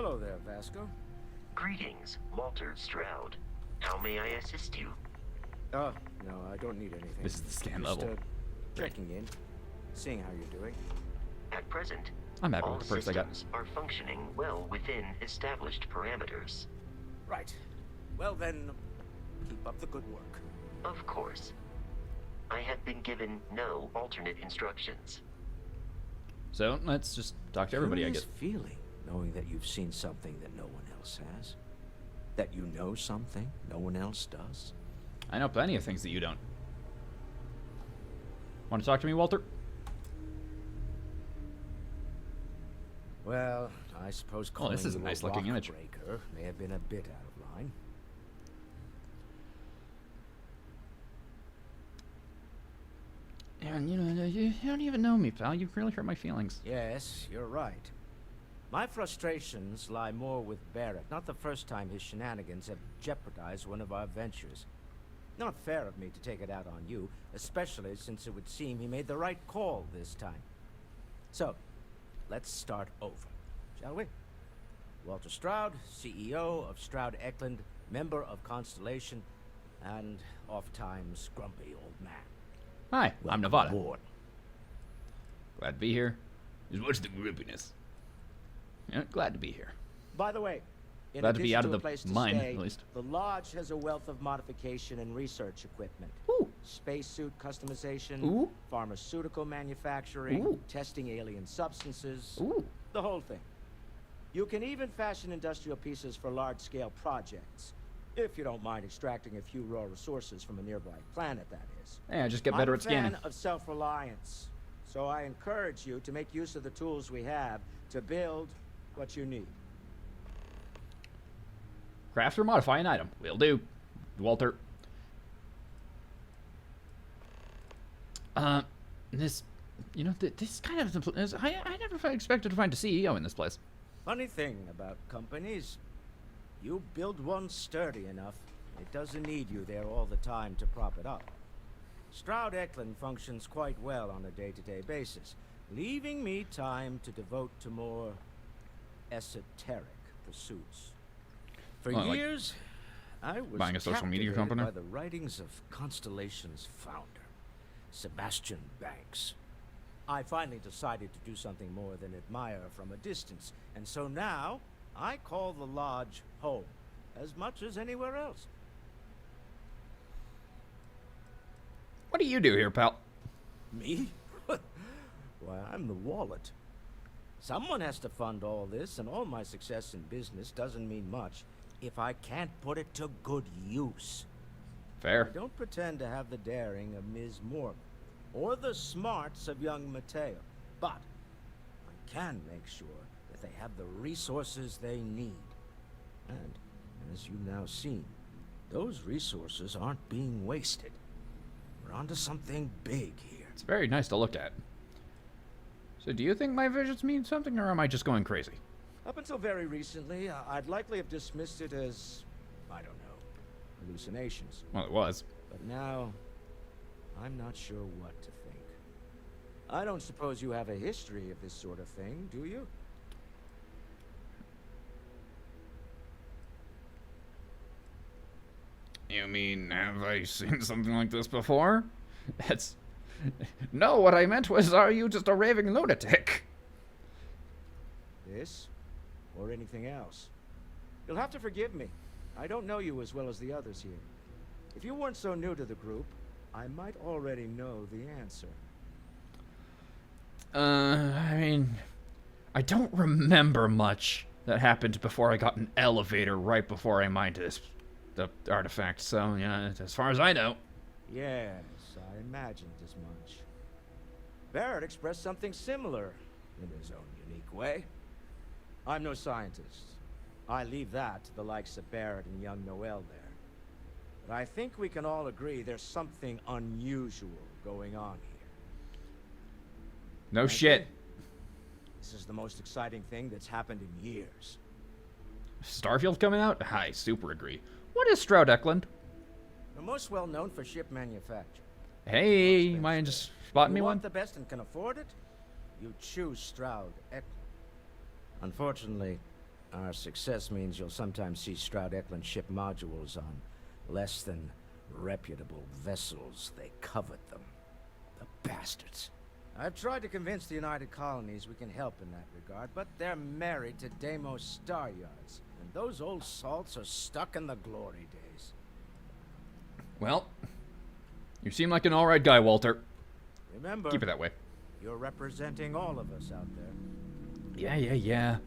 Hello there, Vasco. Greetings, Walter Stroud. How may I assist you? No, I don't need anything. This is the scan Just, level. checking in, seeing how you're doing. At present, I'm happy all with the first I got. systems are functioning well within established parameters. Right. Well then, keep up the good work. Of course. I have been given no alternate instructions. So let's just talk to everybody, I Curious guess. feeling, knowing that you've seen something that no one else has. That you know something no one else does. I know plenty of things that you don't. Want to talk to me, Walter? Well, I suppose calling this is a you nice-looking rock image. breaker may have been a bit out of line. And you don't even know me, pal. You really hurt my feelings. Yes, you're right. My frustrations lie more with Barrett. Not the first time his shenanigans have jeopardized one of our ventures. Not fair of me to take it out on you, especially since it would seem he made the right call this time. So, let's start over, shall we? Walter Stroud, CEO of Stroud Eklund, member of Constellation, and oft-times grumpy old man. Hi, I'm Welcome Nevada. aboard. Glad to be here. What's the grumpiness? Yeah, glad to be here. By the way, in Glad to be addition out of a the place to mine, stay, at least. the lodge has a wealth of modification and research equipment. Ooh. Spacesuit customization, Ooh. pharmaceutical manufacturing, Ooh. testing alien substances, Ooh. the whole thing. You can even fashion industrial pieces for large-scale projects, if you don't mind extracting a few raw resources from a nearby planet, that is. Hey, I just get better I'm at scanning. a fan of self-reliance, so I encourage you to make use of the tools we have to build what you need. Craft or modify an item. Will do. Walter. This, this kind of, I never expected to find a CEO in this place. Funny thing about companies, you build one sturdy enough, it doesn't need you there all the time to prop it up. Stroud Eklund functions quite well on a day-to-day basis, leaving me time to devote to more esoteric pursuits. For Well, like years, I was buying a social media captivated company? by the writings of Constellation's founder, Sebastian Banks. I finally decided to do something more than admire from a distance, and so now I call the lodge home as much as anywhere else. What do you do here, pal? Me? Why, I'm the wallet. Someone has to fund all this, and all my success in business doesn't mean much if I can't put it to good use. I Fair. don't pretend to have the daring of Ms. Morgan, or the smarts of young Mateo, but I can make sure that they have the resources they need. And, as you've now seen, those resources aren't being wasted. We're onto something big here. It's very nice to look at. So do you think my visions mean something, or am I just going crazy? Up until very recently, I'd likely have dismissed it as, I don't know, hallucinations. Well, it was. But now, I'm not sure what to think. I don't suppose you have a history of this sort of thing, do you? You mean, have I seen something like this before? That's... No, what I meant was, are you just a raving lunatic? This? Or anything else? You'll have to forgive me. I don't know you as well as the others here. If you weren't so new to the group, I might already know the answer. I mean... I don't remember much that happened before I got an elevator right before I mined the artifact, so, yeah, as far as I know. Yes, I imagined as much. Barrett expressed something similar, in his own unique way. I'm no scientist. I leave that to the likes of Barrett and young Noel there. But I think we can all agree there's something unusual going on here. No Frankly, shit. This is the most exciting thing that's happened in years. Starfield coming out? I super agree. What is Stroud Eklund? We're most well known for ship manufacture. Hey, mind just spotting me you one? want the best and can afford it? You choose Stroud Eklund. Unfortunately, Our success means you'll sometimes see Stroud Eklund ship modules on less than reputable vessels. They covet them. The bastards. I've tried to convince the United Colonies we can help in that regard, but they're married to Deimos Star Yards, and those old salts are stuck in the glory days. Well, you seem like an alright guy, Walter. Remember, Keep it that way. you're representing all of us out there. Yeah.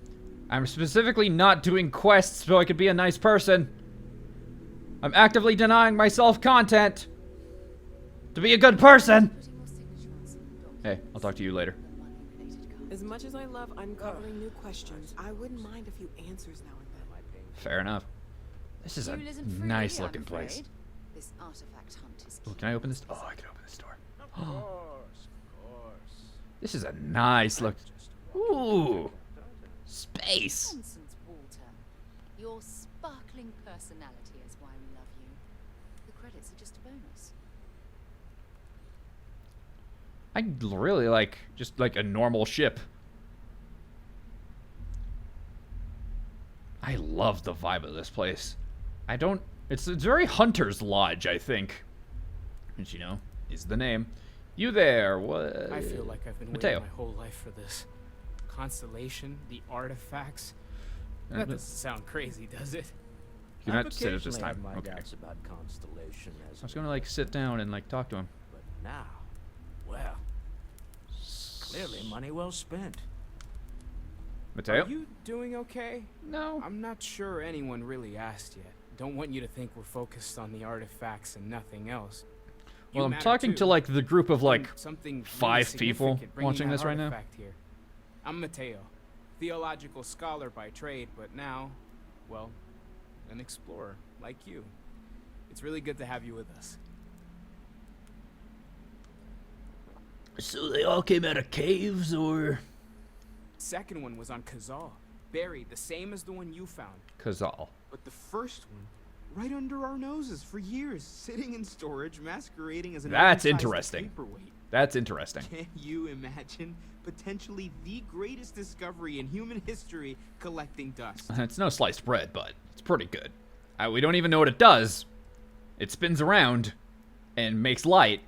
I'm specifically not doing quests so I could be a nice person. I'm actively denying myself content to be a good person. Hey, I'll talk to you later. As much as I love uncovering new questions, I wouldn't mind a few answers now and then. Fair enough. This is a nice looking place. This artifact hunt is Oh, can I open this? Oh, I can open this door. Of course. This is a nice look. Ooh, space. nonsense, Walter. Your sparkling personality is why we love you. The credits are just a bonus. I really like just like a normal ship. I love the vibe of this place. It's very Hunter's Lodge, I think. Which, you know, is the name. You there, what? I feel like I've been Mateo. waiting my whole life for this. Constellation, the artifacts. Uh, That doesn't sound crazy, does it? You're I've not sit at this occasionally time. had my Okay. doubts about Constellation I as was gonna like sit down and like talk to him. but now, well, clearly money well spent. Mateo? Are you doing okay? No. I'm not sure anyone really asked yet. Don't want you to think we're focused on the artifacts and nothing else. You Well, I'm matter talking too. to like the group of like Done something really 5 people significant bringing watching that this right now. artifact here. I'm Mateo, theological scholar by trade, but now, well, an explorer like you. It's really good to have you with us. So they all came out of caves, or? Second one was on Kazal, buried the same as the one you found. Kazal. But the first one, right under our noses for years, sitting in storage, masquerading as an That's oversized interesting. paperweight. That's interesting. Can you imagine potentially the greatest discovery in human history collecting dust? It's no sliced bread, but it's pretty good. We don't even know what it does. It spins around and makes light.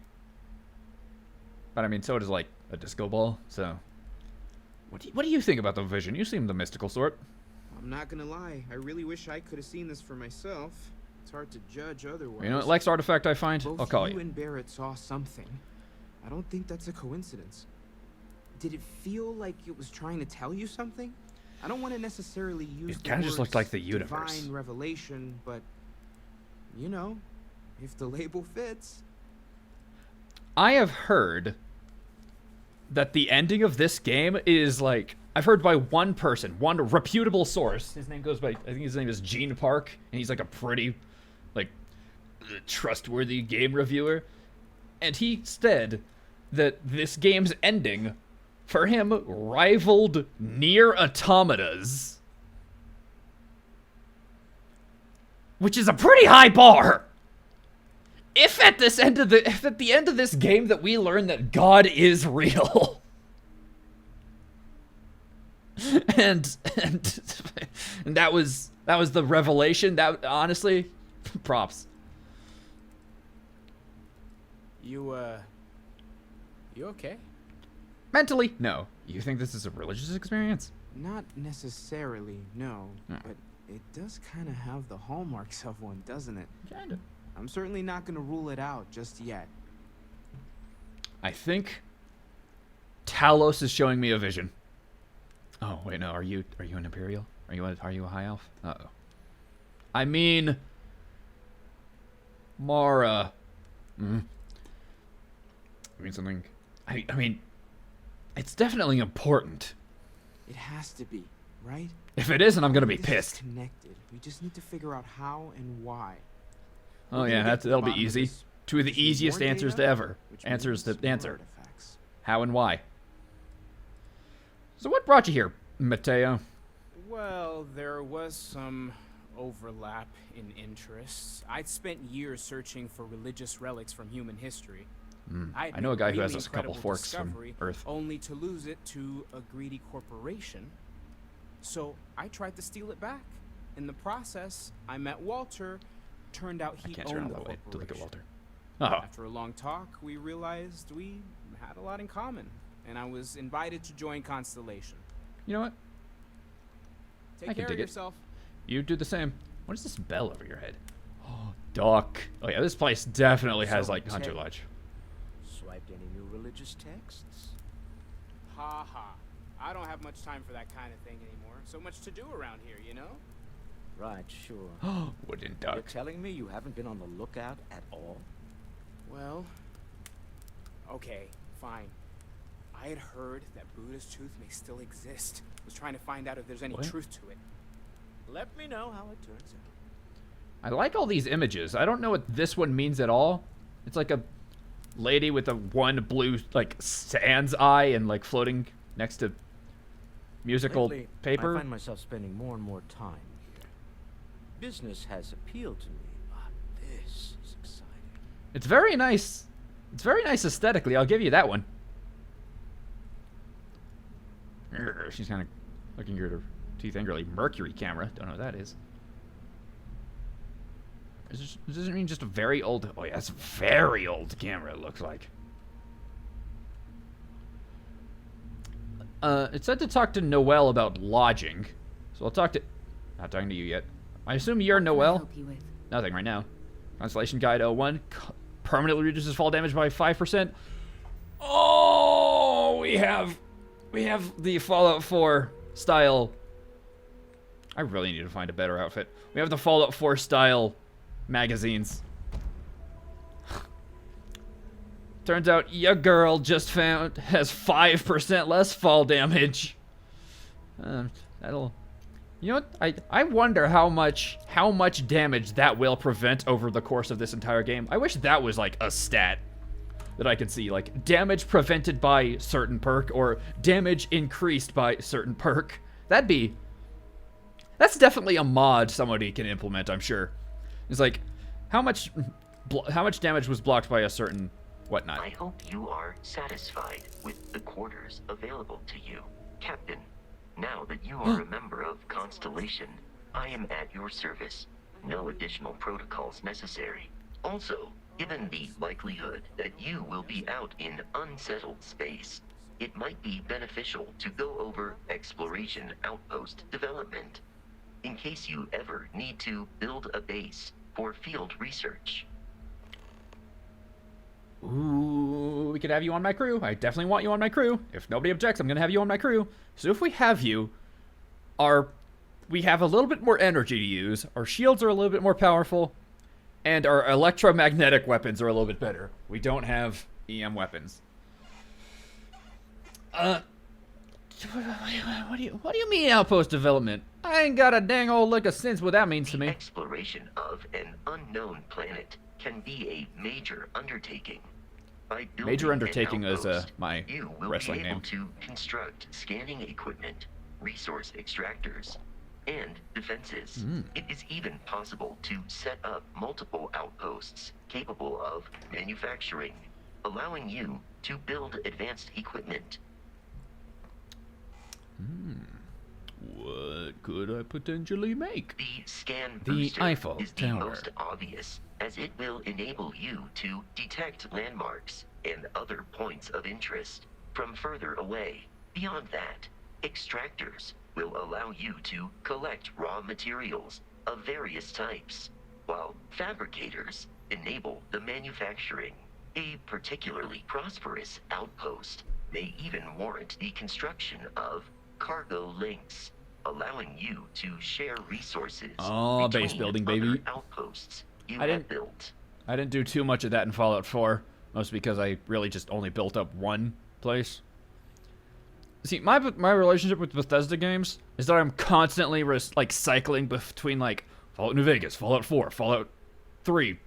But I mean, so does like a disco ball. So, what do you think about the vision? You seem the mystical sort. I'm not gonna lie, I really wish I could have seen this for myself. It's hard to judge otherwise. You know what Lex artifact I find? Both I'll call you you. and Barrett saw something. I don't think that's a coincidence. Did it feel like it was trying to tell you something? I don't want to necessarily use It the kinda just looked like words the universe. divine revelation, but you know, if the label fits. I have heard that the ending of this game is like, I've heard by one person, one reputable source. His name goes by, I think his name is Gene Park, and he's like a pretty, like, trustworthy game reviewer. And he said that this game's ending, for him, rivaled Nier Automata's. Which is a pretty high bar. If at the end of this game that we learn that God is real, and that was the revelation, that honestly, props. You okay? Mentally, no. You think this is a religious experience? Not necessarily, no. Hmm. But it does kind of have the hallmarks of one, doesn't it? Kinda. I'm certainly not gonna rule it out just yet. I think Talos is showing me a vision. Oh wait, no. Are you an Imperial? Are you a High Elf? Uh-oh. I mean, Mara. I mean something. I mean, it's definitely important. It has to be, right? If it isn't, I'm gonna be This is pissed. Connected. We just need to figure out how and why. Oh We're yeah, gonna get to the that'll be bottom of easy. this. Two of the Just need easiest more answers to data, ever. which Answers means to more answer. artifacts. How and why. So what brought you here, Mateo? Well, there was some overlap in interests. I'd spent years searching for religious relics from human history. I know a guy who has really a couple incredible forks from discovery, Earth. only to lose it to a greedy corporation. So I tried to steal it back. In the process, I met Walter. Turned out I he can't turn owned on the that way to look at corporation. Walter. Oh. After a long talk, we realized we had a lot in common, and I was invited to join Constellation. You know what? Take I can care dig of it. yourself. You do the same. What is this bell over your head? Oh, Doc. Oh yeah, this place definitely has So, like Hunter Ted, Lodge. Swiped any new religious texts? Ha ha. I don't have much time for that kind of thing anymore. So much to do around here, you know? Right, sure. Wooden You're duck. telling me you haven't been on the lookout at all? Well, okay, fine. I had heard that Buddha's tooth may still exist. Was trying to find out if there's any What? truth to it. Let me know how it turns out. I like all these images. I don't know what this one means at all. It's like a lady with a one blue like sans eye and like floating next to musical Lately, paper. I find myself spending more and more time here. Business has appealed to me, but this is exciting. It's very nice. It's very nice aesthetically. I'll give you that one. Urgh, she's kind of looking at her teeth angrily. Mercury camera. Don't know what that is. Does it mean just a very old... Oh, yeah, it's a very old camera, it looks like. It said to talk to Noelle about lodging. So I'll talk to... Not talking to you yet. I assume you're What can I Noelle? help you with? Nothing right now. Constellation Guide 01. Permanently reduces fall damage by 5%. Oh, we have the Fallout 4 style. I really need to find a better outfit. We have the Fallout 4 style magazines. Turns out your girl just found has 5% less fall damage. That'll... You know what? I wonder how much damage that will prevent over the course of this entire game. I wish that was like a stat that I could see, like damage prevented by certain perk or damage increased by certain perk. That's definitely a mod somebody can implement, I'm sure. It's like how much damage was blocked by a certain whatnot. I hope you are satisfied with the quarters available to you, Captain. Now that you are a member of Constellation, I am at your service. No additional protocols necessary. Also, given the likelihood that you will be out in unsettled space, it might be beneficial to go over exploration outpost development, in case you ever need to build a base for field research. Ooh, we could have you on my crew. I definitely want you on my crew. If nobody objects, I'm gonna have you on my crew. So if we have you, we have a little bit more energy to use, our shields are a little bit more powerful, and our electromagnetic weapons are a little bit better. We don't have EM weapons. What do you mean outpost development? I ain't got a dang old lick of sense what that means to The me. exploration of an unknown planet can be a major undertaking. By building Major an Undertaking is outpost, my you will wrestling be able name. to construct scanning equipment, resource extractors, and defenses. It is even possible to set up multiple outposts capable of manufacturing, allowing you to build advanced equipment. What could I potentially make? The scan The booster Eiffel is the Tower. most obvious, as it will enable you to detect landmarks and other points of interest from further away. Beyond that, extractors will allow you to collect raw materials of various types, while fabricators enable the manufacturing. A particularly prosperous outpost may even warrant the construction of cargo links, allowing you to share resources Oh, base between building, other baby. outposts you I have didn't- built. I didn't do too much of that in Fallout 4, mostly because I really just only built up one place. See, my relationship with Bethesda games is that I'm constantly cycling between like Fallout New Vegas, Fallout 4, Fallout 3,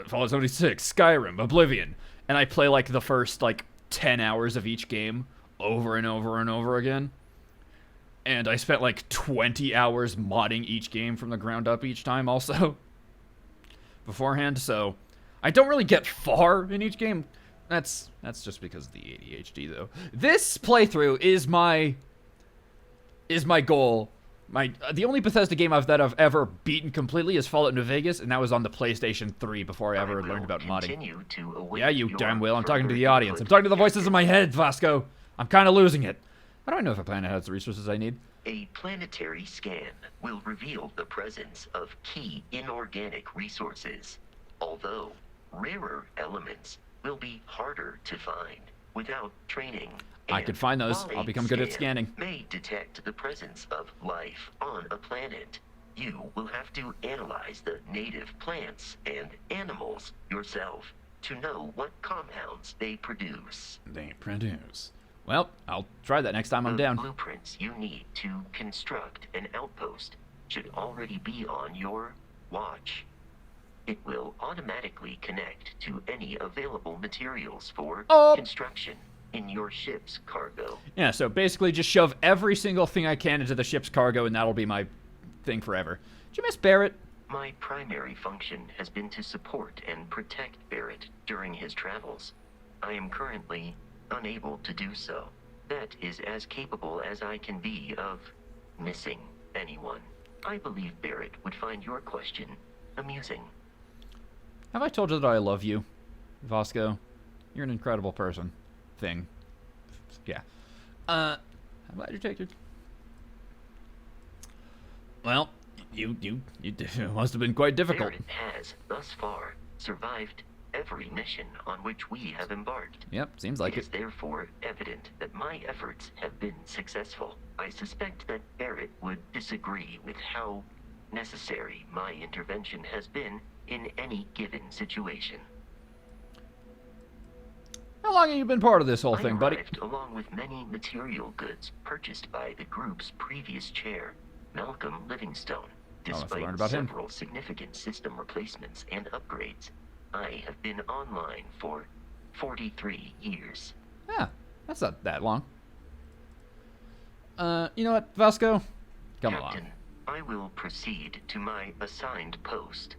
Fallout 76, Skyrim, Oblivion, and I play like the first like 10 hours of each game over and over and over again. And I spent like 20 hours modding each game from the ground up each time also beforehand, so I don't really get far in each game. That's just because of the ADHD though. This playthrough is my is my goal. The only Bethesda game that I've ever beaten completely is Fallout New Vegas, and that was on the PlayStation 3 before I ever learned about modding. Yeah, you damn well. I'm talking to the audience. I'm talking to the voices in my head, Vasco. I'm kind of losing it. How do I know if a planet has the resources I need? A planetary scan will reveal the presence of key inorganic resources, although rarer elements will be harder to find without training. I could find those. While I'll a become good at scan scanning. may detect the presence of life on a planet, you will have to analyze the native plants and animals yourself to know what compounds they produce. Well, I'll try that next time I'm The down. blueprints you need to construct an outpost should already be on your watch. It will automatically connect to any available materials for construction in your ship's cargo. Yeah, so basically just shove every single thing I can into the ship's cargo, and that'll be my thing forever. Did you miss Barrett? My primary function has been to support and protect Barrett during his travels. I am currently unable to do so. That is as capable as I can be of missing anyone. I believe Barrett would find your question amusing. Have I told you that I love you, Vasco? You're an incredible person. Thing. Yeah. I'm glad you take it. Well, you must have been quite difficult. Barrett has, thus far, survived every mission on which we have embarked. Yep, seems like It is it. therefore evident that my efforts have been successful. I suspect that Barrett would disagree with how necessary my intervention has been in any given situation. How long have you been part of this whole thing, I buddy? arrived along with many material goods purchased by the group's previous chair, Malcolm Livingstone. let's Despite learn about him. several significant system replacements and upgrades, I have been online for 43 years. Yeah, that's not that long. You know what, Vasco? Come Captain, I will proceed to my assigned post.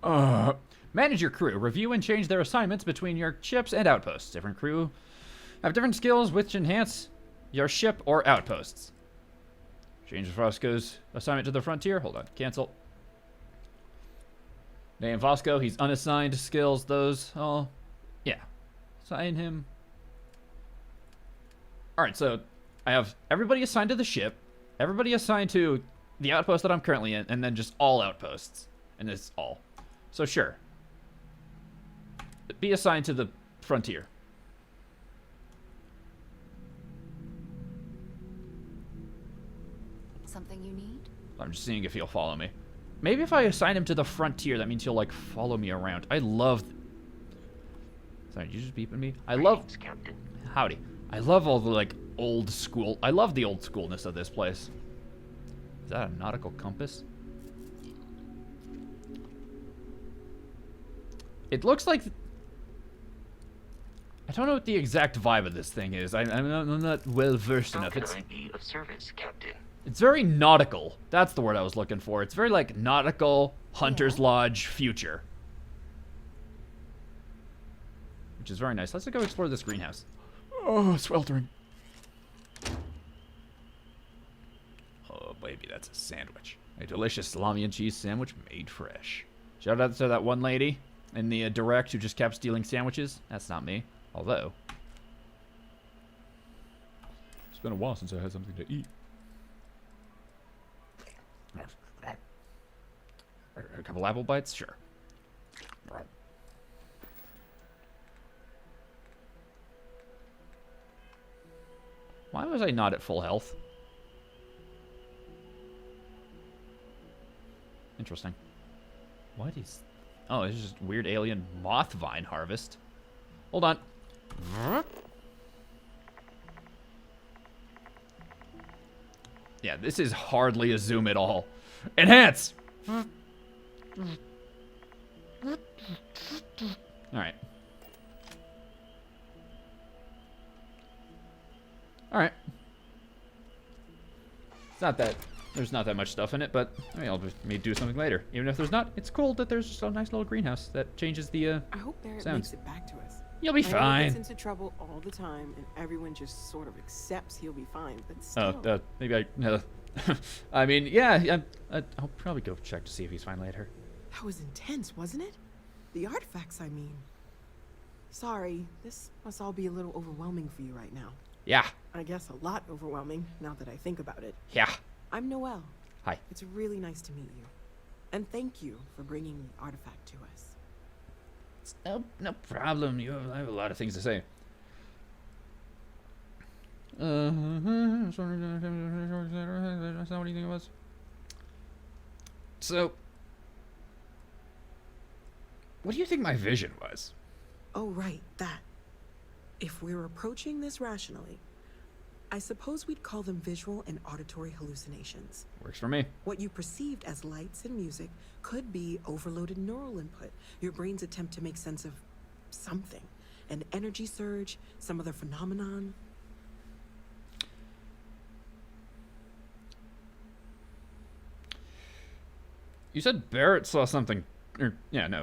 along. Manage your crew. Review and change their assignments between your ships and outposts. Different crew have different skills which enhance your ship or outposts. Change Vasco's assignment to the frontier. Hold on. Cancel. Name Vasco. He's unassigned skills. Those. Oh, yeah. Assign him. Alright, so I have everybody assigned to the ship, everybody assigned to the outpost that I'm currently in, and then just all outposts. And it's all. So sure. Be assigned to the frontier. Something you need? I'm just seeing if he'll follow me. Maybe if I assign him to the frontier, that means he'll, like, follow me around. I love... Sorry, did you just beeping me? I love... Greetings, Captain. Howdy. I love all the, like, old school... I love the old schoolness of this place. Is that a nautical compass? It looks like... I don't know what the exact vibe of this thing is. I'm not well versed How enough. can It's... I be of service, Captain? It's very nautical. That's the word I was looking for. It's very, like, nautical, Hunter's Lodge future. Which is very nice. Let's go explore this greenhouse. Oh, sweltering. Oh, baby, that's a sandwich. A delicious salami and cheese sandwich made fresh. Shout out to that one lady in the direct who just kept stealing sandwiches. That's not me. Although, it's been a while since I had something to eat. A couple apple bites? Sure. Why was I not at full health? Interesting. What is... Oh, it's just weird alien moth vine harvest. Hold on. Yeah, this is hardly a zoom at all. Enhance! Alright. Alright. It's not that... There's not that much stuff in it, but I mean, I'll just may do something later. Even if there's not, it's cool that there's just a nice little greenhouse that changes the I hope Barrett sounds. makes it back to us. You'll be I know he fine. gets into trouble all the time, and everyone just sort of accepts he'll be fine, but Oh, still. maybe I. I mean, yeah, I'll probably go check to see if he's fine later. That was intense, wasn't it? The artifacts, I mean. Sorry, this must all be a little overwhelming for you right now. Yeah, I guess a lot overwhelming, now that I think about it. yeah. I'm Noelle. Hi. It's really nice to meet you. And thank you for bringing the artifact to us. No problem. I have a lot of things to say. That's not what you think it was. So, what do you think my vision was? Oh, right, that. If we're approaching this rationally, I suppose we'd call them visual and auditory hallucinations. Works for me. What you perceived as lights and music could be overloaded neural input, your brain's attempt to make sense of something. An energy surge, some other phenomenon. You said Barrett saw something.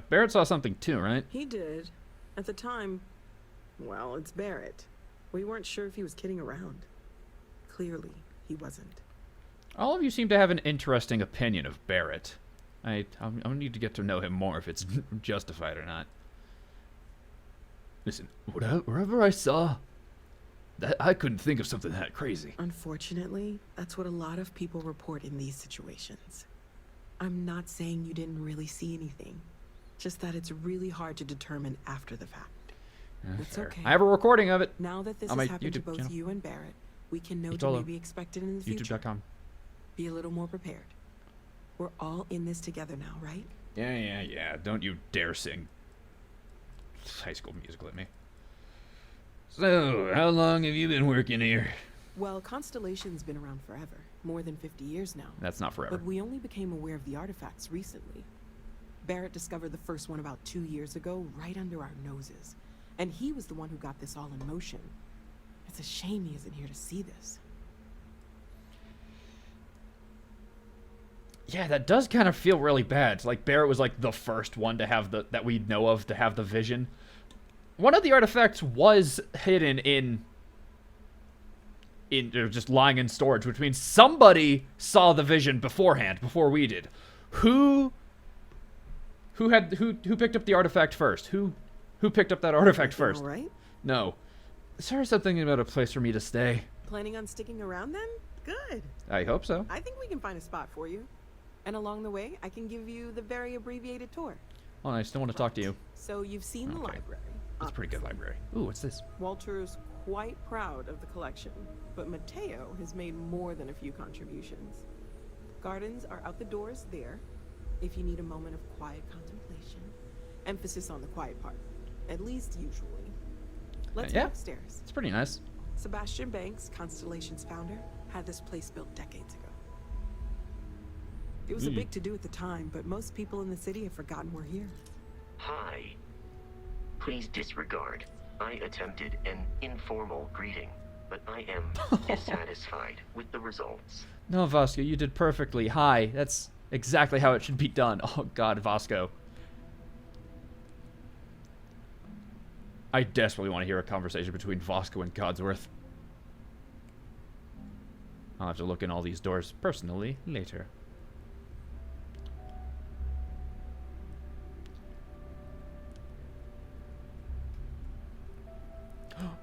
Barrett saw something too, right? He did. At the time, well, it's Barrett. We weren't sure if he was kidding around. Clearly, he wasn't. All of you seem to have an interesting opinion of Barrett. I'll need to get to know him more if it's justified or not. Listen, wherever I saw, that I couldn't think of something that crazy. Unfortunately, that's what a lot of people report in these situations. I'm not saying you didn't really see anything, just that it's really hard to determine after the fact. It's Fair. okay. I have a recording of it. Now that this On has my happened to YouTube both channel. you and Barrett, we can know to Itolo. maybe expect it in the future. YouTube.com. Be a little more prepared. We're all in this together now, right? Yeah. Don't you dare sing High School Musical at me. So, how long have you been working here? Well, Constellation's been around forever, more than 50 years now. That's not forever. But we only became aware of the artifacts recently. Barrett discovered the first one about 2 years ago, right under our noses. And he was the one who got this all in motion. It's a shame he isn't here to see this. Yeah, that does kind of feel really bad. Like Barrett was like the first one to have that we know of to have the vision. One of the artifacts was hidden in or just lying in storage, which means somebody saw the vision beforehand, before we did. Who picked up the artifact first? Who picked up that artifact first? All right. No. Sarah said something about a place for me to stay. Planning on sticking around then? Good. I hope so. I think we can find a spot for you. And along the way, I can give you the very abbreviated tour. Oh, I still want to talk to you. So you've seen the Okay. library. That's a pretty good obviously. library. Ooh, what's this? Walter's quite proud of the collection, but Mateo has made more than a few contributions. Gardens are out the doors there, if you need a moment of quiet contemplation. Emphasis on the quiet part, at least usually. Let's Yeah. go upstairs. It's pretty nice. Sebastian Banks, Constellation's founder, had this place built decades ago. It was a big to-do at the time, but most people in the city have forgotten we're here. Hi. Please disregard. I attempted an informal greeting, but I am dissatisfied with the results. No, Vasco, you did perfectly. Hi. That's exactly how it should be done. Oh, God, Vasco. I desperately want to hear a conversation between Vasco and Codsworth. I'll have to look in all these doors personally later.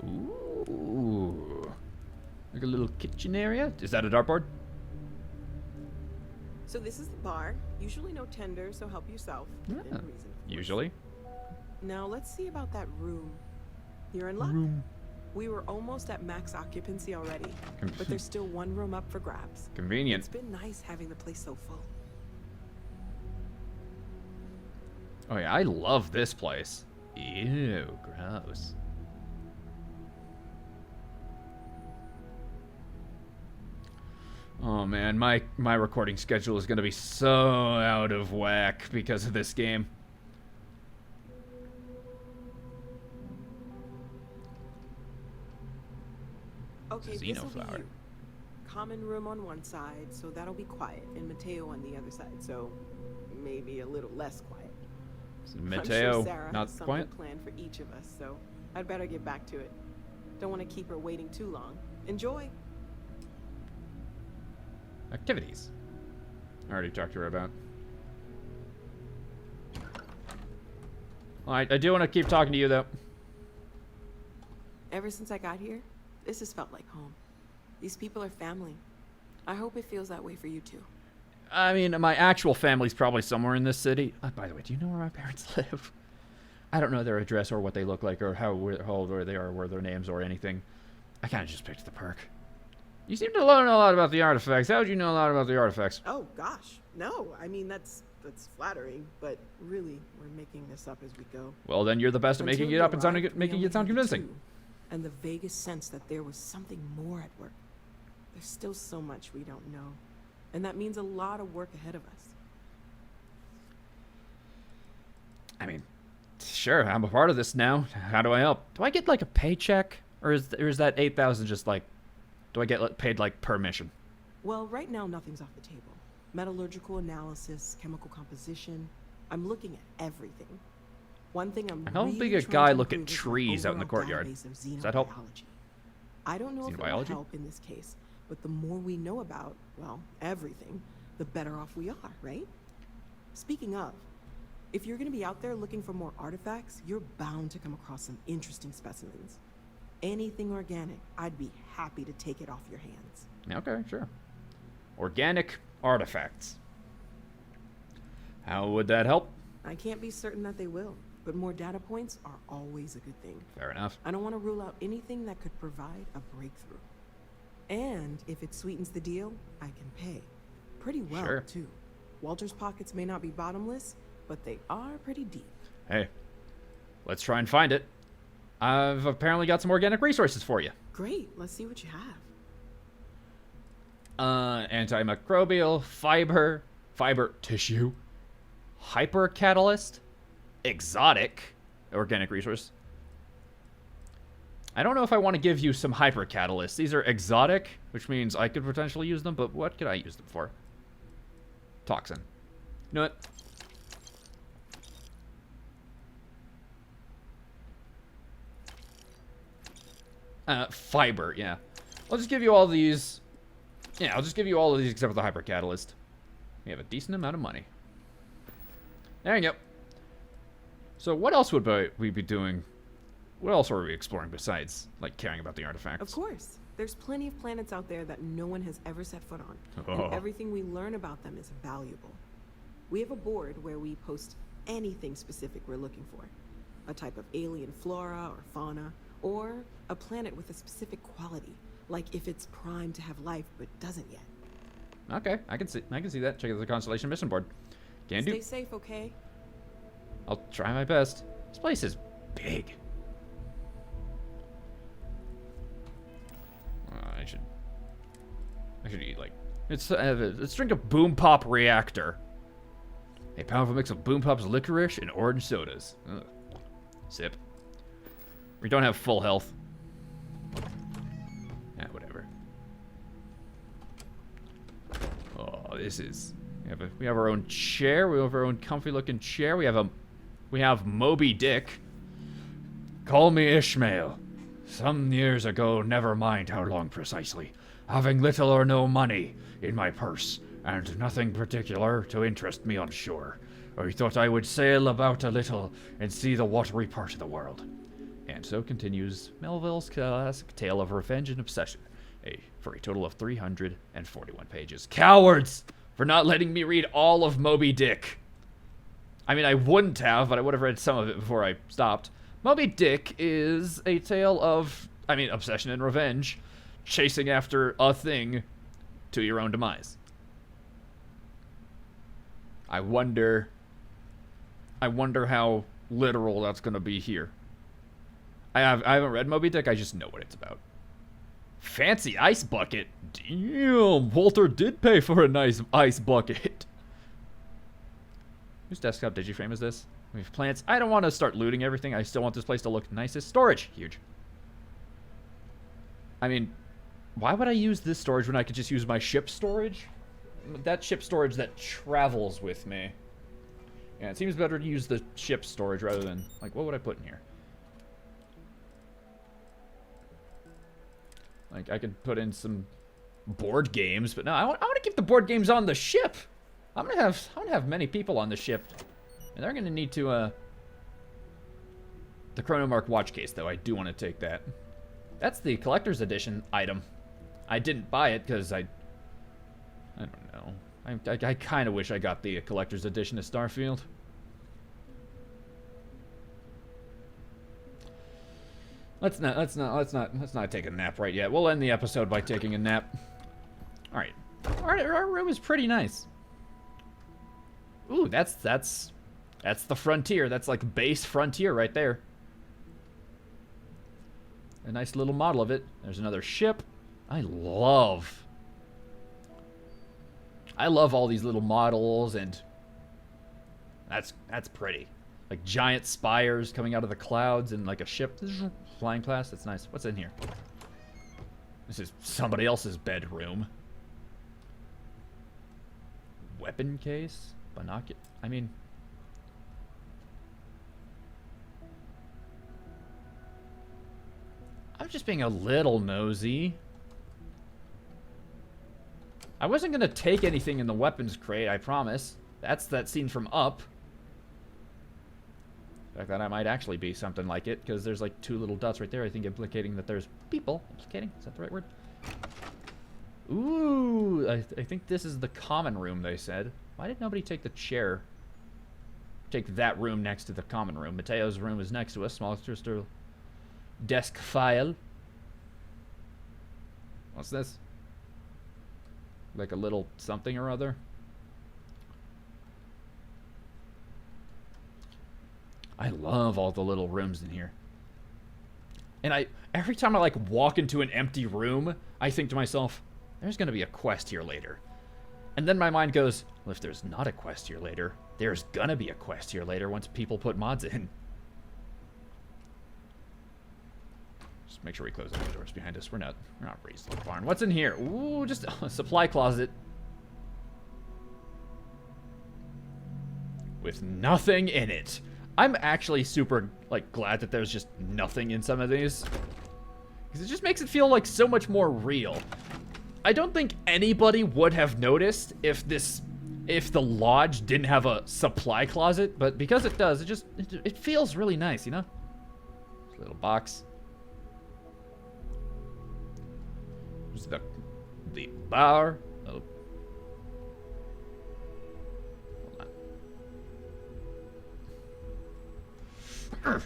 Ooh. Like a little kitchen area? Is that a dartboard? So this is the bar. Usually no tender, so help yourself. Yeah, within reason, of course. usually. Now let's see about that room. You're in luck. We were almost at max occupancy already, but there's still one room up for grabs. Convenient. It's been nice having the place so full. Oh yeah, I love this place. Ew, gross. Oh man, my recording schedule is gonna be so out of whack because of this game. Okay, this'll be Xenoflower. you. Common room on one side, so that'll be quiet, and Mateo on the other side, so maybe a little less quiet. I'm Mateo, sure Sarah not has something quiet. planned for each of us, so I'd better get back to it. Don't want to keep her waiting too long. Enjoy. Activities. I already talked to her about. Well, I do want to keep talking to you, though. Ever since I got here, this has felt like home. These people are family. I hope it feels that way for you too. I mean, my actual family's probably somewhere in this city. By the way, do you know where my parents live? I don't know their address or what they look like or how old they are, or their names or anything. I kind of just picked the perk. You seem to know a lot about the artifacts. How would you know a lot about the artifacts? Oh gosh, no. I mean that's flattering, but really we're making this up as we go. Well, then you're the best at making it up and making it sound convincing. And the vaguest sense that there was something more at work. There's still so much we don't know, and that means a lot of work ahead of us. I mean, sure, I'm a part of this now. How do I help? Do I get like a paycheck, or is that 8,000 just like? Do I get paid like per mission? Well, right now nothing's off the table. Metallurgical analysis, chemical composition. I'm looking at everything. One thing I'm How really big a trying guy to look at improve is my trees out in the overall courtyard? database of Does that help? xenobiology. I don't know if it will Xenobiology? help in this case, but the more we know about, well, everything, the better off we are, right? Speaking of, if you're going to be out there looking for more artifacts, you're bound to come across some interesting specimens. Anything organic, I'd be happy to take it off your hands. Okay, sure. Organic artifacts. How would that help? I can't be certain that they will, but more data points are always a good thing. Fair enough. I don't want to rule out anything that could provide a breakthrough. And if it sweetens the deal, I can pay. Pretty well, Sure. too. Walter's pockets may not be bottomless, but they are pretty deep. Hey, let's try and find it. I've apparently got some organic resources for you. Great, let's see what you have. Antimicrobial, fiber tissue, hyper catalyst, exotic, organic resource. I don't know if I want to give you some hyper catalysts. These are exotic, which means I could potentially use them, but what could I use them for? Toxin. You know what? Fiber, yeah. I'll just give you all these. Yeah, I'll just give you all of these except for the hyper catalyst. We have a decent amount of money. There you go. So what else would we be doing? What else are we exploring besides, like, caring about the artifacts? Of course. There's plenty of planets out there that no one has ever set foot on. Oh. And everything we learn about them is valuable. We have a board where we post anything specific we're looking for. A type of alien flora or fauna, or a planet with a specific quality, like if it's primed to have life but doesn't yet. Okay, I can see that. Check out the Constellation mission board. Can do. Stay safe, okay? I'll try my best. This place is big. I should eat, like, let's drink a Boom Pop reactor. A powerful mix of Boom Pop's licorice and orange sodas. Ugh. Sip. We don't have full health. Whatever. Oh, this is. We have our own chair. We have our own comfy-looking chair. We have Moby Dick. Call me Ishmael. Some years ago, never mind how long precisely, having little or no money in my purse, and nothing particular to interest me on shore, I thought I would sail about a little and see the watery part of the world. And so continues Melville's classic tale of revenge and obsession, for a total of 341 pages. Cowards! For not letting me read all of Moby Dick. I mean, I wouldn't have, but I would have read some of it before I stopped. Moby Dick is a tale of, obsession and revenge, chasing after a thing to your own demise. I wonder how literal that's going to be here. I haven't read Moby Dick, I just know what it's about. Fancy ice bucket? Damn, Walter did pay for a nice ice bucket. Whose desktop digiframe is this? We have plants. I don't want to start looting everything. I still want this place to look nicest. Storage. Huge. I mean, why would I use this storage when I could just use my ship storage? That ship storage that travels with me. Yeah, it seems better to use the ship storage rather than, like, what would I put in here? Like, I could put in some board games, but no, I want to keep the board games on the ship. I'm gonna have many people on the ship, and they're gonna need to the Chronomark watch case, though. I do want to take that. That's the collector's edition item. I didn't buy it because I don't know. I kind of wish I got the collector's edition of Starfield. Let's not take a nap right yet. We'll end the episode by taking a nap. All right, our room is pretty nice. Ooh, that's the frontier. That's like base frontier right there. A nice little model of it. There's another ship. I love all these little models, and that's pretty. Like giant spires coming out of the clouds and like a ship flying past. That's nice. What's in here? This is somebody else's bedroom. Weapon case? Binocular? I mean... I'm just being a little nosy. I wasn't gonna take anything in the weapons crate, I promise. That's that scene from Up. In fact, that might actually be something like it, because there's like 2 little dots right there, I think implicating that there's people. Implicating? Is that the right word? Ooh, I think this is the common room, they said. Why did nobody take the chair? Take that room next to the common room. Mateo's room is next to us. Small crystal desk file. What's this? Like a little something or other? I love all the little rooms in here. And every time I like walk into an empty room, I think to myself, there's gonna be a quest here later. And then my mind goes, well, if there's not a quest here later, there's gonna be a quest here later once people put mods in. Just make sure we close all the doors behind us. We're not raised like a barn. What's in here? Ooh, just a supply closet. With nothing in it. I'm actually super, like, glad that there's just nothing in some of these. Because it just makes it feel, like, so much more real. I don't think anybody would have noticed if the lodge didn't have a supply closet, but because it does, it feels really nice, you know? Little box. There's the bar. Oh. I'm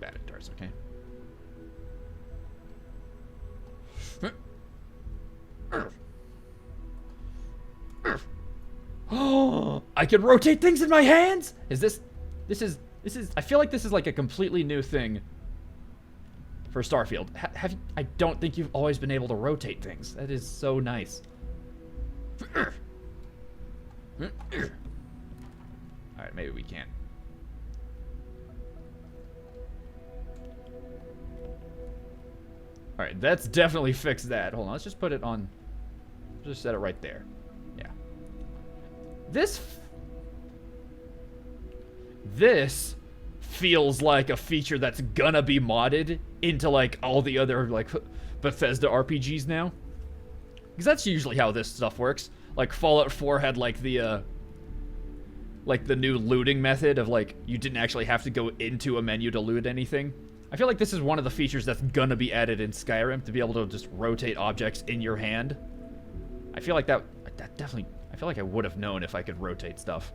bad at darts, okay? Oh, I can rotate things in my hands? This is I feel like this is like a completely new thing for Starfield. I don't think you've always been able to rotate things. That is so nice. Alright, maybe we can't. Alright, that's definitely fixed that. Hold on, let's just put it on. Just set it right there. Yeah. This feels like a feature that's gonna be modded into like all the other like Bethesda RPGs now. Because that's usually how this stuff works. Like Fallout 4 had like the new looting method of like you didn't actually have to go into a menu to loot anything. I feel like this is one of the features that's gonna be added in Skyrim to be able to just rotate objects in your hand. I feel like that definitely, I feel like I would have known if I could rotate stuff.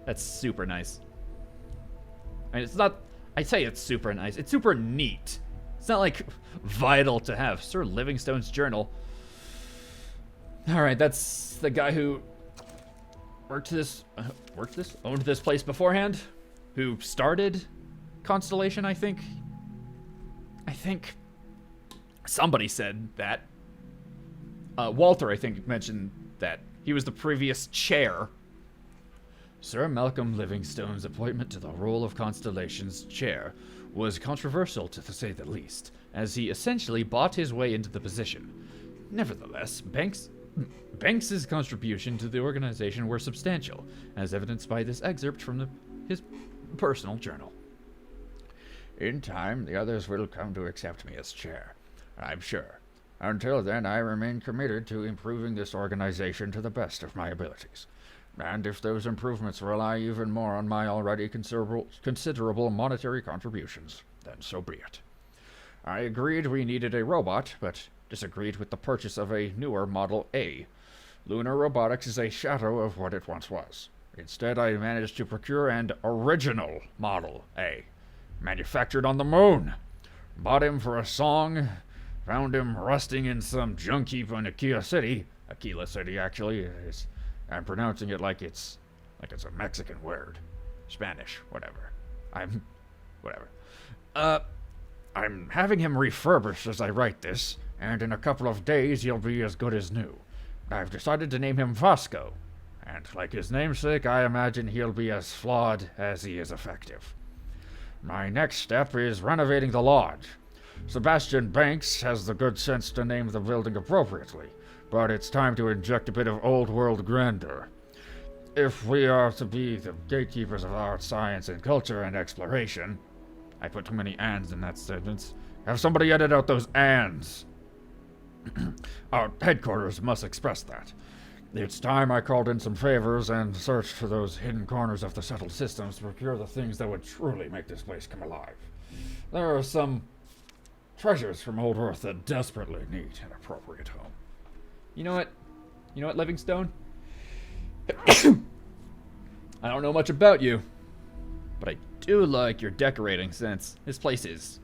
That's super nice. I mean, it's not, I say it's super nice, it's super neat. It's not like vital to have. Sir Livingstone's journal. Alright, that's the guy who owned this place beforehand, who started Constellation, I think somebody said that. Walter, I think, mentioned that he was the previous chair. Sir Malcolm Livingstone's appointment to the role of Constellation's chair was controversial, to say the least, as he essentially bought his way into the position. Nevertheless, Banks's contribution to the organization were substantial, as evidenced by this excerpt from his personal journal. In time, the others will come to accept me as chair. I'm sure. Until then, I remain committed to improving this organization to the best of my abilities. And if those improvements rely even more on my already considerable monetary contributions, then so be it. I agreed we needed a robot, but disagreed with the purchase of a newer Model A. Lunar robotics is a shadow of what it once was. Instead, I managed to procure an original Model A, manufactured on the moon. Bought him for a song, found him rusting in some junk heap in Aquila City. Aquila City, actually. I'm pronouncing it like it's a Mexican word. Spanish, whatever. Whatever. I'm having him refurbished as I write this, and in a couple of days he'll be as good as new. I've decided to name him Vasco, and like his namesake, I imagine he'll be as flawed as he is effective. My next step is renovating the lodge. Sebastian Banks has the good sense to name the building appropriately, but it's time to inject a bit of old-world grandeur. If we are to be the gatekeepers of art, science, and culture and exploration... I put too many ands in that sentence. Have somebody edit out those ands. Our headquarters must express that. It's time I called in some favors and searched for those hidden corners of the settled systems to procure the things that would truly make this place come alive. There are some treasures from old Earth that desperately need an appropriate home. You know what? Livingstone? I don't know much about you, but I do like your decorating sense. This place is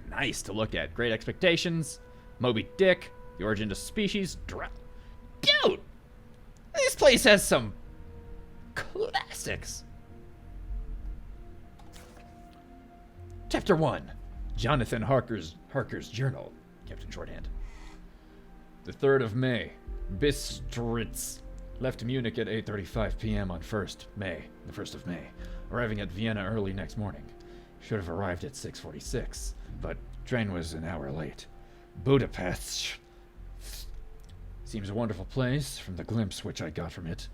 nice to look at. Great Expectations, Moby Dick, The Origin of Species, Dude! This place has some classics. Chapter 1. Jonathan Harker's Journal. Kept in shorthand. The 3rd of May. Bistritz. Left Munich at 8:35 p.m. on the 1st of May. Arriving at Vienna early next morning. Should have arrived at 6:46, but train was an hour late. Budapest. Seems a wonderful place from the glimpse which I got from it.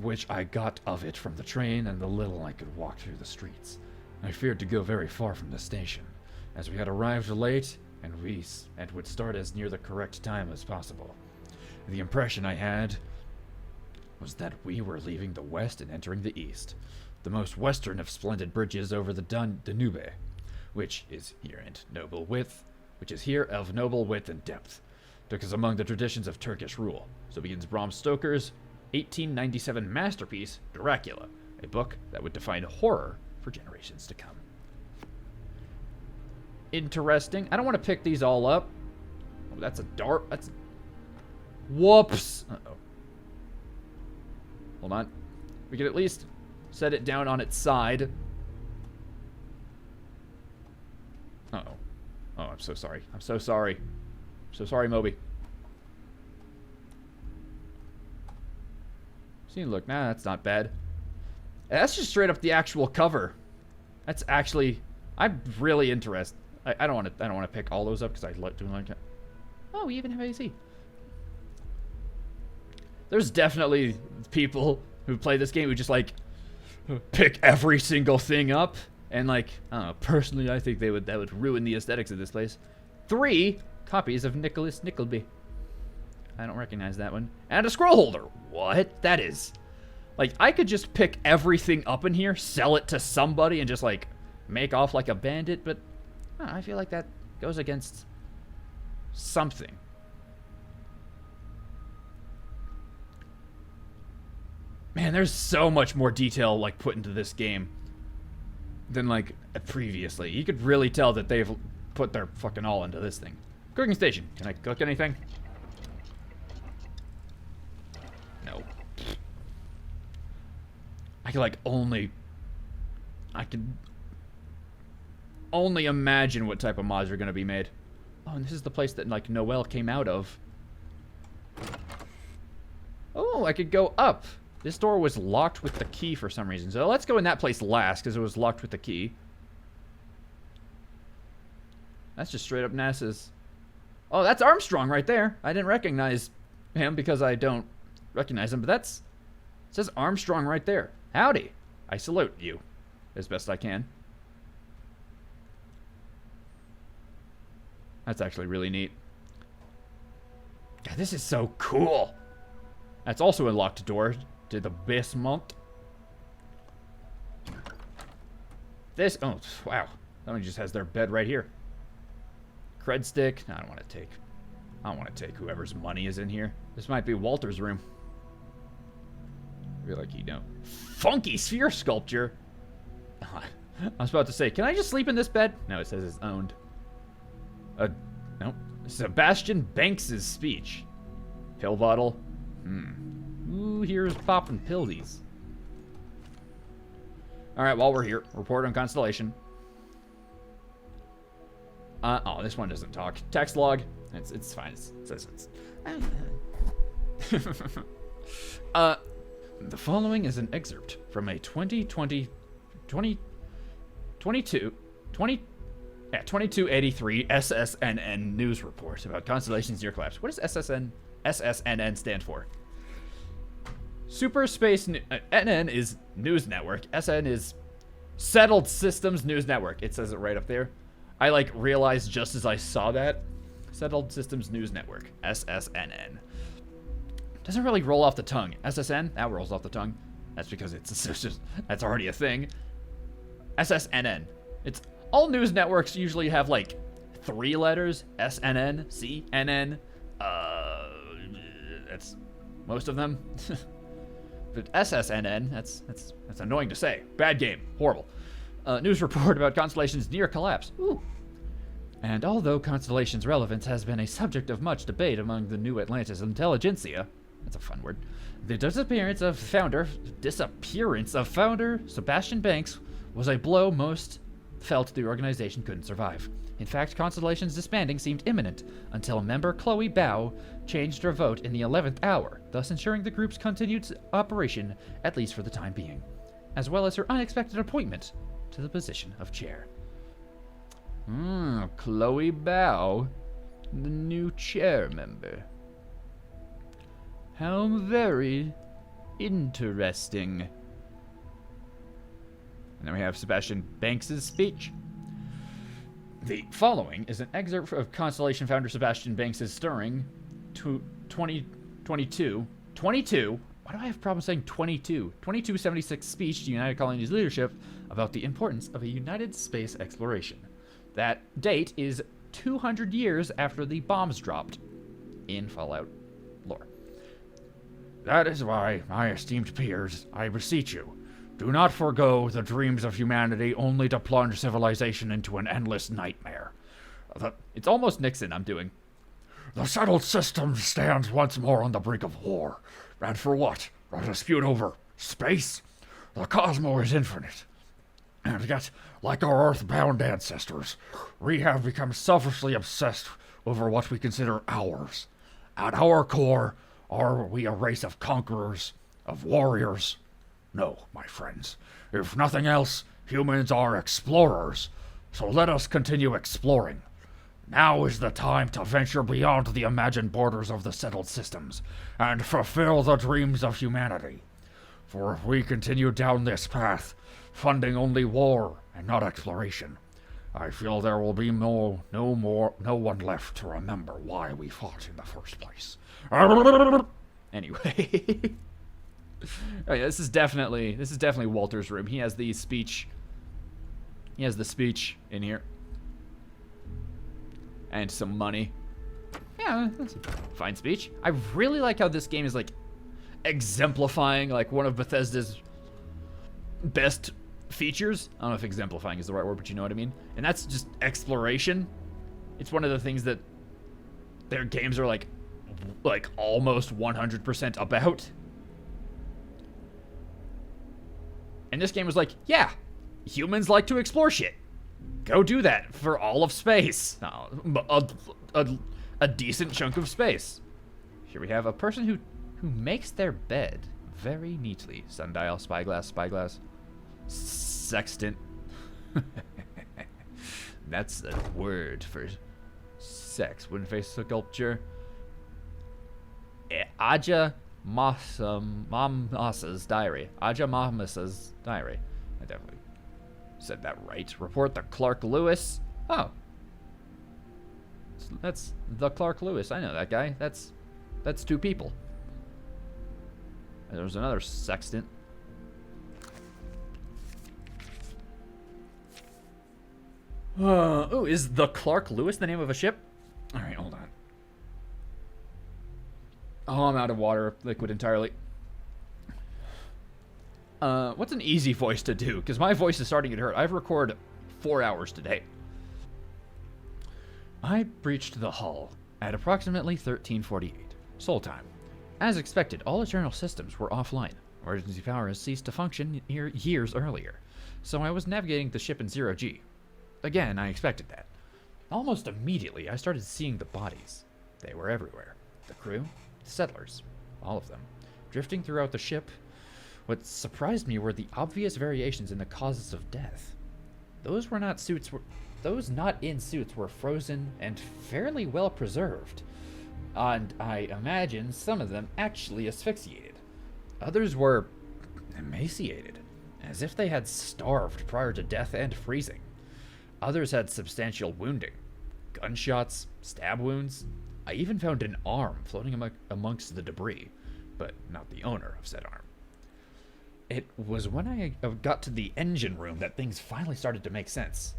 Which I got of it from the train and the little I could walk through the streets. I feared to go very far from the station, as we had arrived late and would start as near the correct time as possible. The impression I had was that we were leaving the west and entering the east, the most western of splendid bridges over the Danube, which is here of noble width and depth, took us among the traditions of Turkish rule. So begins Bram Stoker's 1897 masterpiece, Dracula, a book that would define horror for generations to come. Interesting. I don't want to pick these all up. Oh, that's a dart. That's... Whoops. Uh-oh. Hold on. We could at least set it down on its side. Uh-oh. Oh, I'm so sorry. I'm so sorry. I'm so sorry, Moby. See, look, nah, that's not bad. That's just straight up the actual cover. That's actually... I'm really interested. I don't want to pick all those up because I do like it. Oh, we even have AC. There's definitely people who play this game who just like pick every single thing up, and like, I don't know, personally I think that would ruin the aesthetics of this place. 3 copies of Nicholas Nickleby. I don't recognize that one. And a scroll holder. What? That is like, I could just pick everything up in here, sell it to somebody, and just like make off like a bandit, but I feel like that goes against something. Man, there's so much more detail like put into this game than like previously. You could really tell that they've put their fucking all into this thing. Cooking station. Can I cook anything? No. I can only imagine what type of mods are going to be made. Oh, and this is the place that like Noelle came out of. Oh, I could go up. This door was locked with the key for some reason. So let's go in that place last because it was locked with the key. That's just straight up NASA's. Oh, that's Armstrong right there. I didn't recognize him because I don't recognize him, but it says Armstrong right there. Howdy. I salute you as best I can. That's actually really neat. God, this is so cool. That's also a locked door to the basement. This, oh, wow. That one just has their bed right here. Cred stick. No, I don't want to take whoever's money is in here. This might be Walter's room. I feel like you know. Funky sphere sculpture. I was about to say, can I just sleep in this bed? No, it says it's owned. Nope. Sebastian Banks' speech. Pill bottle. Ooh, here's popping pillies. Alright, while we're here, report on Constellation. Oh, this one doesn't talk. Text log. It's fine. It says it's... The following is an excerpt from a 2283 SSNN news report about Constellation's near collapse. What does SSNN stand for? Super Space NN is News Network. SN is Settled Systems News Network. It says it right up there. I realized just as I saw that. Settled Systems News Network. SSNN. Doesn't really roll off the tongue. SSN, that rolls off the tongue. That's because that's already a thing. SSNN. It's all news networks usually have 3 letters. SNN, CNN. That's most of them. But SSNN, that's annoying to say. Bad game. Horrible. News report about Constellation's near collapse. Ooh. And although Constellation's relevance has been a subject of much debate among the New Atlantis intelligentsia, that's a fun word, the disappearance of founder Sebastian Banks was a blow most felt the organization couldn't survive. In fact, Constellation's disbanding seemed imminent until member Chloe Bao changed her vote in the 11th hour, thus ensuring the group's continued operation, at least for the time being, as well as her unexpected appointment to the position of chair. Chloe Bao, the new chair member. How very interesting. And then we have Sebastian Banks' speech. The following is an excerpt of Constellation founder Sebastian Banks' stirring 22. Why do I have problems saying 22? 2276 speech to United Colonies leadership about the importance of a united space exploration. That date is 200 years after the bombs dropped in Fallout lore. That is why, my esteemed peers, I beseech you, do not forego the dreams of humanity only to plunge civilization into an endless nightmare. It's almost Nixon I'm doing. The settled system stands once more on the brink of war. And for what? A dispute over space? The cosmos is infinite. And yet, like our earthbound ancestors, we have become selfishly obsessed over what we consider ours. At our core, are we a race of conquerors, of warriors? No, my friends. If nothing else, humans are explorers. So let us continue exploring. Now is the time to venture beyond the imagined borders of the settled systems and fulfill the dreams of humanity. For if we continue down this path, funding only war and not exploration, I feel there will be no one left to remember why we fought in the first place. Anyway. Oh, yeah, this is definitely Walter's room. He has the speech. He has the speech in here. And some money. Yeah, that's a fine speech. I really like how this game is exemplifying one of Bethesda's best features. I don't know if exemplifying is the right word, but you know what I mean. And that's just exploration. It's one of the things that their games are almost 100% about. And this game was yeah, humans like to explore shit. Go do that for all of space. A decent chunk of space. Here we have a person who makes their bed very neatly. Sundial, spyglass, sextant. That's a word for sex. Wooden face sculpture. Aja Mamasa's diary. Aja Mamasa's diary. I definitely said that right. Report the Clark Lewis. Oh. That's the Clark Lewis. I know that guy. That's 2 people. And there's another sextant. Oh, is the Clark Lewis the name of a ship? All right, hold on. Oh, I'm out of water, liquid entirely. What's an easy voice to do? Because my voice is starting to hurt. I've recorded 4 hours today. I breached the hull at approximately 13:48 Sol time. As expected, all internal systems were offline. Emergency power has ceased to function years earlier, so I was navigating the ship in 0G. Again, I expected that. Almost immediately, I started seeing the bodies. They were everywhere. The crew, the settlers, all of them, drifting throughout the ship. What surprised me were the obvious variations in the causes of death. Those not in suits were frozen and fairly well preserved. And I imagine some of them actually asphyxiated. Others were emaciated, as if they had starved prior to death and freezing. Others had substantial wounding, gunshots, stab wounds. I even found an arm floating amongst the debris, but not the owner of said arm. It was when I got to the engine room that things finally started to make sense.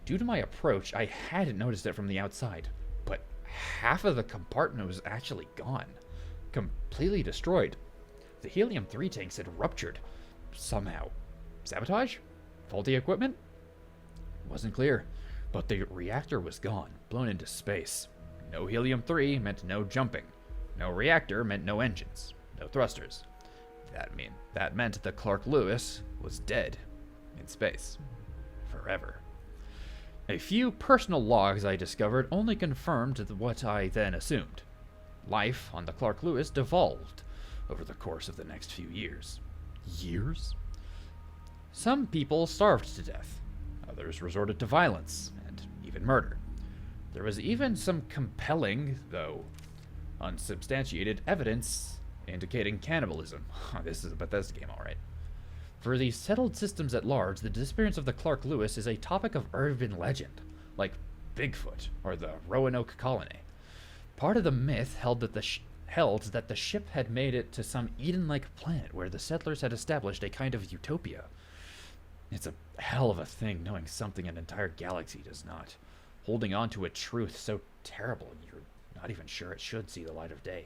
Due to my approach, I hadn't noticed it from the outside, but half of the compartment was actually gone, completely destroyed. The helium-3 tanks had ruptured, somehow. Sabotage? Faulty equipment? Wasn't clear, but the reactor was gone, blown into space. No helium-3 meant no jumping. No reactor meant no engines, no thrusters. That meant the Clark Lewis was dead in space. Forever. A few personal logs I discovered only confirmed what I then assumed. Life on the Clark Lewis devolved over the course of the next few years. Years? Some people starved to death. Others resorted to violence and even murder. There was even some compelling, though unsubstantiated, evidence indicating cannibalism. This is a Bethesda game, alright. For the settled systems at large, the disappearance of the Clark Lewis is a topic of urban legend, like Bigfoot or the Roanoke colony. Part of the myth held that the ship had made it to some Eden-like planet where the settlers had established a kind of utopia. It's a hell of a thing knowing something an entire galaxy does not, holding on to a truth so terrible you're not even sure it should see the light of day.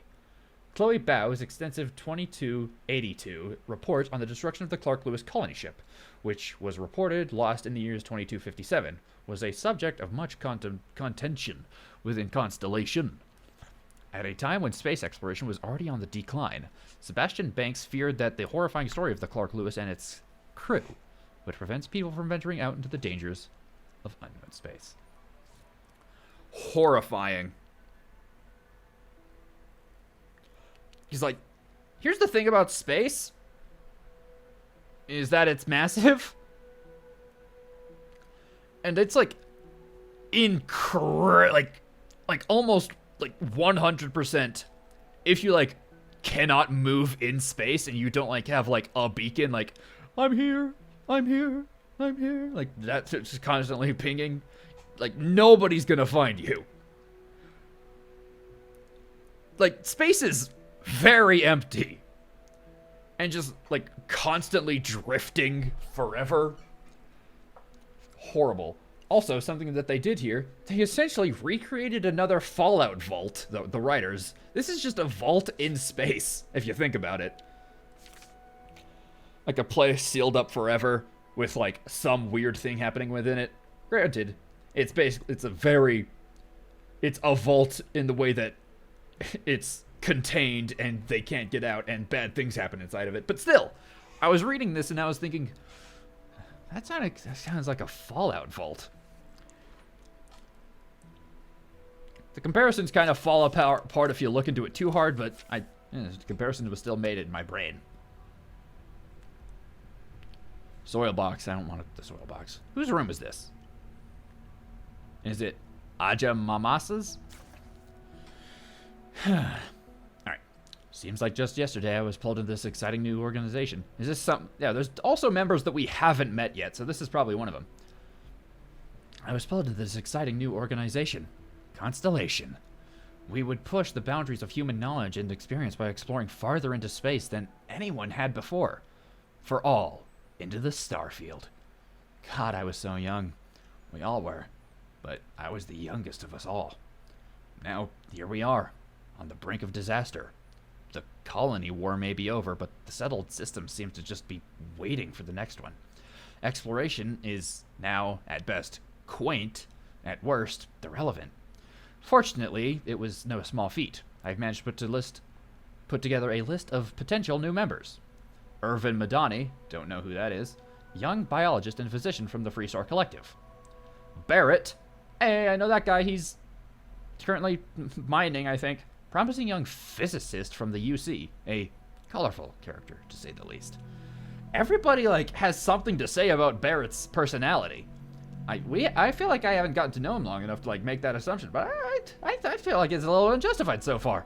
Chloe Bow's extensive 2282 report on the destruction of the Clark Lewis colony ship, which was reported lost in the years 2257, was a subject of much contention within Constellation. At a time when space exploration was already on the decline, Sebastian Banks feared that the horrifying story of the Clark Lewis and its crew would prevent people from venturing out into the dangers of unknown space. Horrifying. He's like, here's the thing about space, is that it's massive. And it's like like almost like 100% if you like cannot move in space and you don't like have like a beacon like I'm here, like that's just constantly pinging, like nobody's gonna find you. Like space is very empty and just like constantly drifting forever. Horrible. Also, something that they did here, they essentially recreated another Fallout vault, the writers. This is just a vault in space, if you think about it. Like a place sealed up forever with like some weird thing happening within it. Granted, it's a vault in the way that it's contained and they can't get out and bad things happen inside of it. But still, I was reading this and I was thinking, that sounds like a Fallout vault. The comparisons kind of fall apart if you look into it too hard, but the comparison was still made in my brain. Soil box. I don't want the soil box. Whose room is this? Is it Aja Mamasa's? Alright. Seems like just yesterday I was pulled into this exciting new organization. Is this something? Yeah, there's also members that we haven't met yet, so this is probably one of them. I was pulled into this exciting new organization. Constellation. We would push the boundaries of human knowledge and experience by exploring farther into space than anyone had before. For all, into the Starfield. God, I was so young. We all were. But I was the youngest of us all. Now, here we are, on the brink of disaster. The colony war may be over, but the settled system seems to just be waiting for the next one. Exploration is now, at best, quaint, at worst, irrelevant. Fortunately, it was no small feat. I've managed to put together a list of potential new members. Irvin Madani, don't know who that is, young biologist and physician from the Freestar Collective. Barrett, hey, I know that guy, he's currently mining, I think. Promising young physicist from the UC, a colorful character, to say the least. Everybody, has something to say about Barrett's personality. I feel like I haven't gotten to know him long enough to, make that assumption, but I feel like it's a little unjustified so far.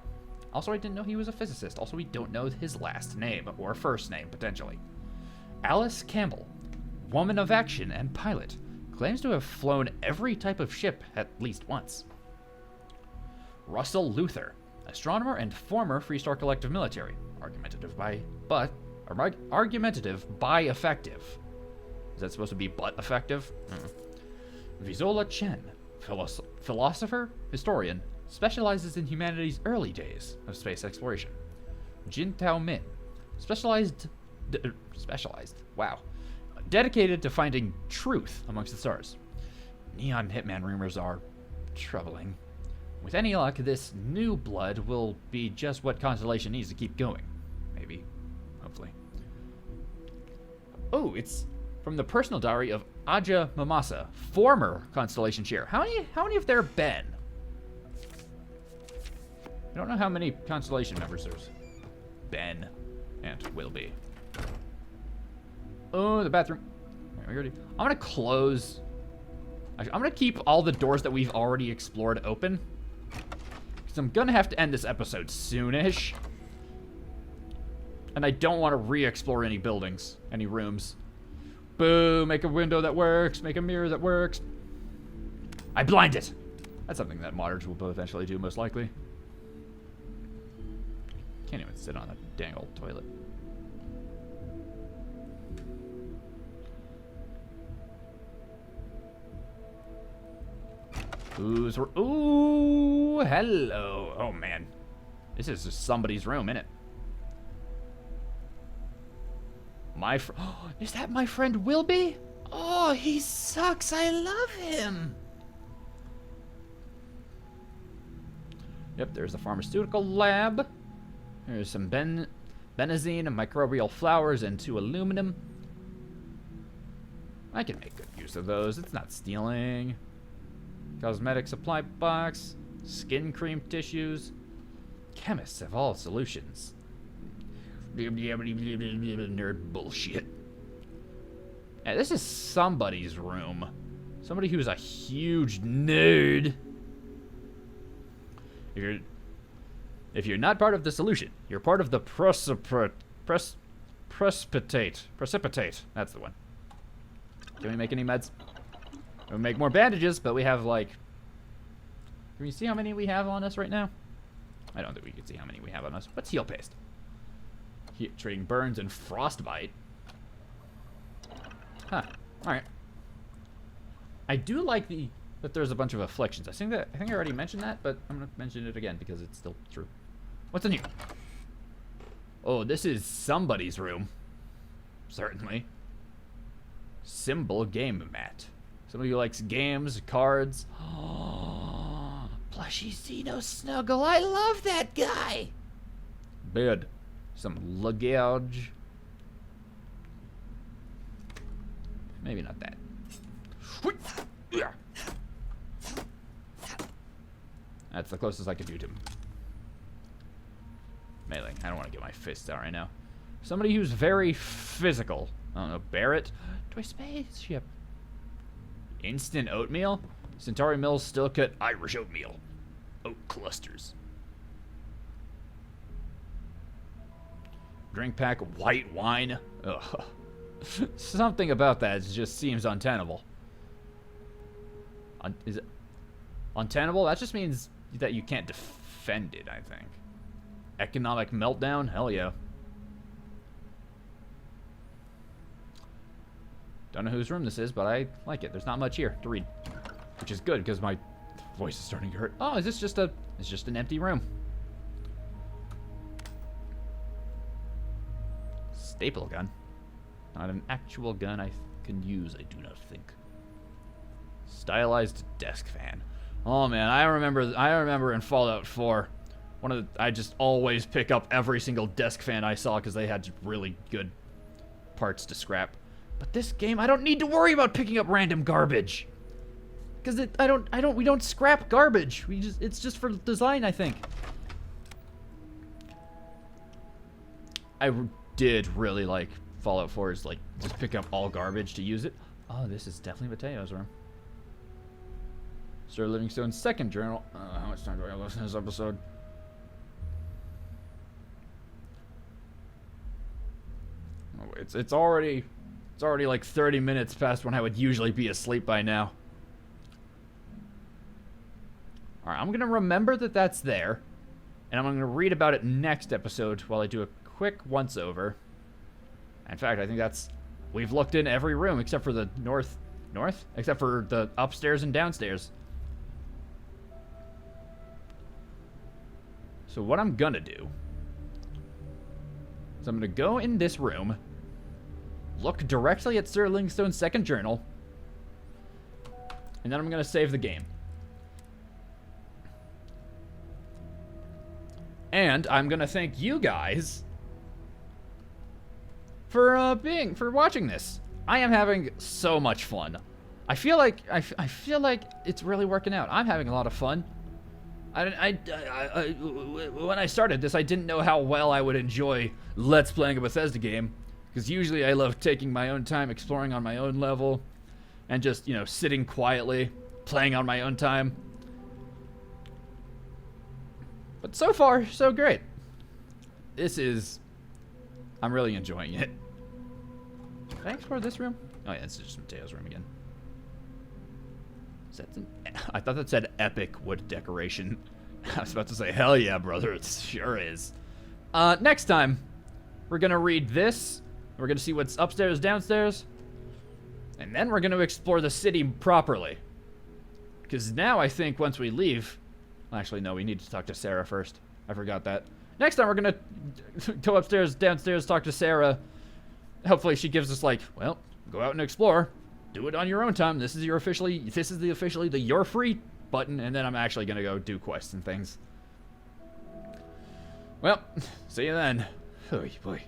Also, I didn't know he was a physicist. Also, we don't know his last name, or first name, potentially. Alice Campbell, woman of action and pilot, claims to have flown every type of ship at least once. Russell Luther, astronomer and former Freestar Collective military, argumentative by effective. Is that supposed to be but effective? Vizola Chen, philosopher, historian, specializes in humanity's early days of space exploration. Jin Tao Min, specialized, dedicated to finding truth amongst the stars. Neon Hitman rumors are troubling. With any luck, this new blood will be just what Constellation needs to keep going. Maybe. Hopefully. Oh, it's from the personal diary of Aja Mamasa, former Constellation chair. How many have there been? I don't know how many Constellation members there's been and will be. Oh, the bathroom. I'm gonna close. I'm gonna keep all the doors that we've already explored open, because I'm gonna have to end this episode soonish. And I don't want to re-explore any buildings, any rooms. Boo, make a window that works, make a mirror that works. I blind it. That's something that modders will eventually do, most likely. Can't even sit on a dang old toilet. Ooh, hello. Oh, man. This is just somebody's room, innit? Is that my friend Wilby? Oh, he sucks. I love him. Yep, there's a pharmaceutical lab. There's some benzene and microbial flowers and 2 aluminum. I can make good use of those. It's not stealing. Cosmetic supply box. Skin cream tissues. Chemists have all solutions. Nerd bullshit. Yeah, this is somebody's room. Somebody who's a huge nerd. If you're not part of the solution, you're part of the precipitate. That's the one. Can we make any meds? We'll make more bandages, but we have can we see how many we have on us right now? I don't think we can see how many we have on us. What's heal paste? Treating burns and frostbite. Huh. Alright. I do like that there's a bunch of afflictions. I think I already mentioned that, but I'm gonna mention it again because it's still true. What's in here? Oh, this is somebody's room. Certainly. Symbol game mat. Somebody who likes games, cards. Oh, plushy Xeno Snuggle. I love that guy. Bed. Some luggage. Maybe not that. That's the closest I could do to him. Melee. I don't want to get my fists out right now. Somebody who's very physical. I don't know. Barrett? Toy spaceship. Instant oatmeal? Centauri Mills still cut Irish oatmeal. Oat clusters. Drink pack white wine. Ugh. Something about that just seems untenable. Is it? Untenable? That just means that you can't defend it, I think. Economic meltdown? Hell yeah. Don't know whose room this is, but I like it. There's not much here to read, which is good because my voice is starting to hurt. Oh, is this just a... It's just an empty room. Staple gun. Not an actual gun I can use, I do not think. Stylized desk fan. Oh man, I remember in Fallout 4, I just always pick up every single desk fan I saw because they had really good parts to scrap. But this game, I don't need to worry about picking up random garbage. Because we don't scrap garbage. It's just for design, I think. I did really like Fallout 4's, like, just pick up all garbage to use it. Oh, this is definitely Mateo's room. Sir Livingstone's second journal. How much time do I have left in this episode? Oh, it's already like 30 minutes past when I would usually be asleep by now. Alright, I'm gonna remember that that's there, and I'm gonna read about it next episode while I do a quick once-over. In fact, I think we've looked in every room except for the north? Except for the upstairs and downstairs. So what I'm gonna do is I'm gonna go in this room, look directly at Sir Livingstone's second journal, and then I'm gonna save the game. And I'm gonna thank you guys for watching this. I am having so much fun. I feel like it's really working out. I'm having a lot of fun. When I started this, I didn't know how well I would enjoy Let's Playing a Bethesda game, because usually I love taking my own time, exploring on my own level, and just, sitting quietly, playing on my own time. But so far, so great. I'm really enjoying it. Did I explore this room? Oh yeah, it's just Mateo's room again. I thought that said epic wood decoration. I was about to say, hell yeah, brother, it sure is. Next time, we're gonna read this. We're gonna see what's upstairs, downstairs. And then we're gonna explore the city properly. Because now I think once we leave... Actually, no, we need to talk to Sarah first. I forgot that. Next time, we're gonna go upstairs, downstairs, talk to Sarah. Hopefully she gives us, like, well, go out and explore. Do it on your own time. This is the officially the you're free button, and then I'm actually gonna go do quests and things. Well, see you then. Oh boy.